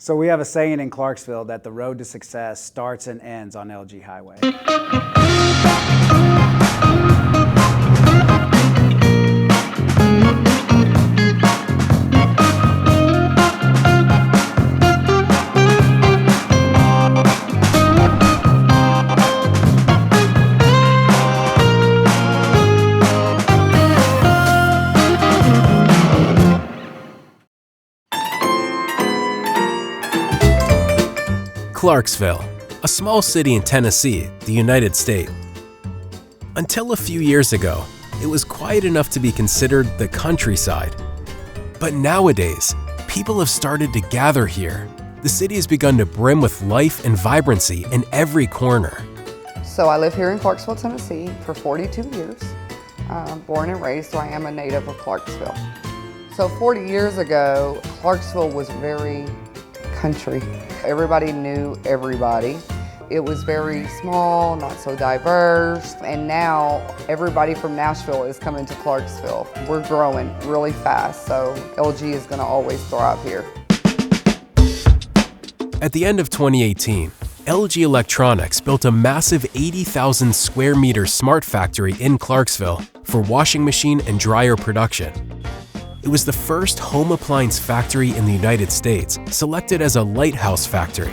So we have a saying in Clarksville that the road to success starts and ends on LG Highway. Clarksville, a small city in Tennessee, the United States. Until a few years ago, it was quiet enough to be considered the countryside. But nowadays, people have started to gather here. The city has begun to brim with life and vibrancy in every corner. So I live here in Clarksville, Tennessee for 42 years. Born and raised, so I am a native of Clarksville. So 40 years ago, Clarksville was very country. Everybody knew everybody. It was very small, not so diverse, and now everybody from Nashville is coming to Clarksville. We're growing really fast, so LG is going to always thrive here. At the end of 2018, LG Electronics built a massive 80,000 square meter smart factory in Clarksville for washing machine and dryer production. It was the first home appliance factory in the United States selected as a lighthouse factory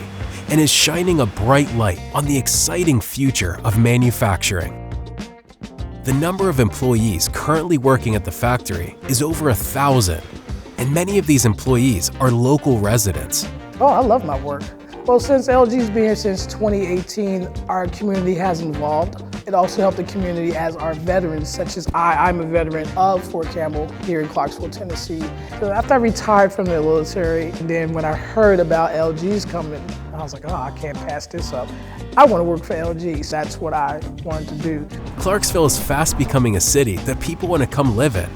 and is shining a bright light on the exciting future of manufacturing. The number of employees currently working at the factory is over 1,000, and many of these employees are local residents. Oh, I love my work. Well, since LG's been here since 2018, our community has evolved. It also helped the community as our veterans, such as I'm a veteran of Fort Campbell here in Clarksville, Tennessee. So after I retired from the military, and then when I heard about LG's coming, I was like, oh, I can't pass this up. I want to work for LG, so that's what I wanted to do. Clarksville is fast becoming a city that people want to come live in.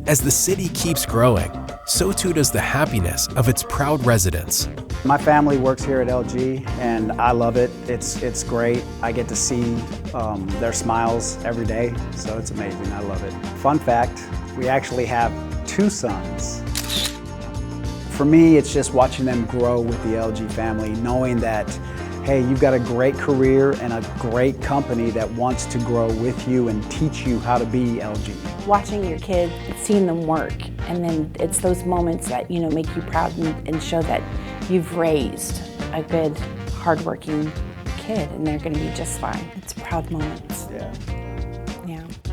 As the city keeps growing, so too does the happiness of its proud residents. My family works here at LG and I love it. It's great. I get to see their smiles every day, so it's amazing. I love it. Fun fact, we actually have 2 sons. For me, it's just watching them grow with the LG family, knowing that, hey, you've got a great career and a great company that wants to grow with you and teach you how to be LG. Watching your kids, seeing them work, and then it's those moments that, make you proud and show that you've raised a good, hardworking kid and they're gonna be just fine. It's proud moments. Yeah.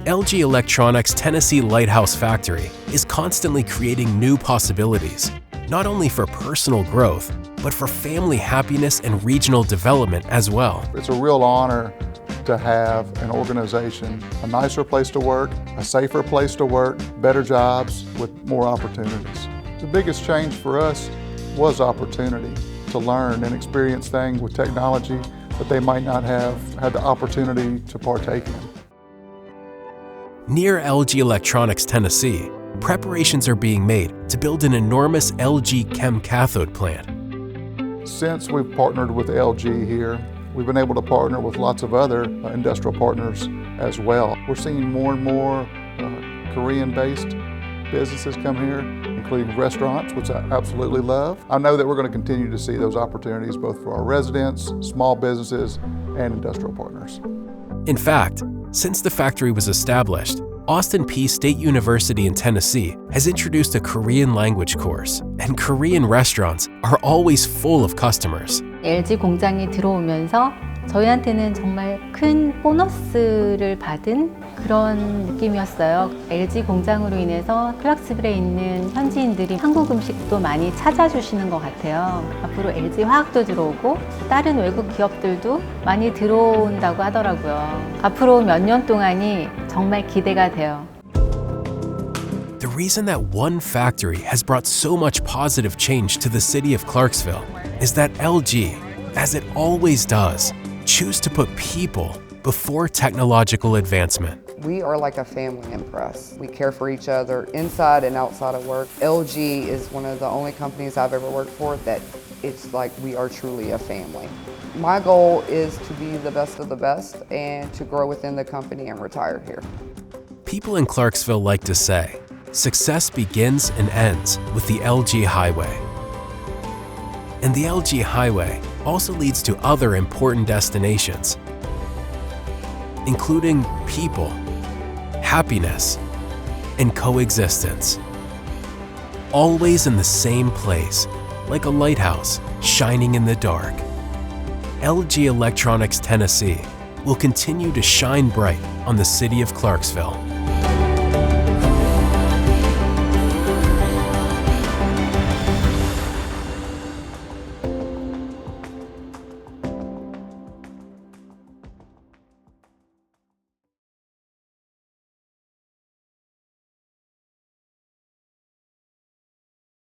LG Electronics Tennessee Lighthouse Factory is constantly creating new possibilities, not only for personal growth, but for family happiness and regional development as well. It's a real honor to have an organization, a nicer place to work, a safer place to work, better jobs with more opportunities. The biggest change for us was opportunity to learn and experience things with technology that they might not have had the opportunity to partake in. Near LG Electronics Tennessee, preparations are being made to build an enormous LG Chem cathode plant. Since we've partnered with LG here, we've been able to partner with lots of other industrial partners as well. We're seeing more and more Korean-based businesses come here, including restaurants, which I absolutely love. I know that we're going to continue to see those opportunities both for our residents, small businesses, and industrial partners. In fact, since the factory was established, Austin Peay State University in Tennessee has introduced a Korean language course, and Korean restaurants are always full of customers. LG 공장이 들어오면서 저희한테는 정말 큰 보너스를 받은 그런 느낌이었어요. LG 공장으로 인해서 클락스빌에 있는 현지인들이 한국 음식도 많이 찾아주시는 것 같아요. 앞으로 LG 화학도 들어오고 다른 외국 기업들도 많이 들어온다고 하더라고요. 앞으로 몇 년 동안이 정말 기대가 돼요. The reason that one factory has brought so much positive change to the city of Clarksville is that LG, as it always does, choose to put people before technological advancement. We are like a family in press. We care for each other inside and outside of work. LG is one of the only companies I've ever worked for that it's like we are truly a family. My goal is to be the best of the best and to grow within the company and retire here. People in Clarksville like to say, success begins and ends with the LG Highway. And the LG Highway also leads to other important destinations, including people, happiness, and coexistence. Always in the same place, like a lighthouse shining in the dark. LG Electronics Tennessee will continue to shine bright on the city of Clarksville.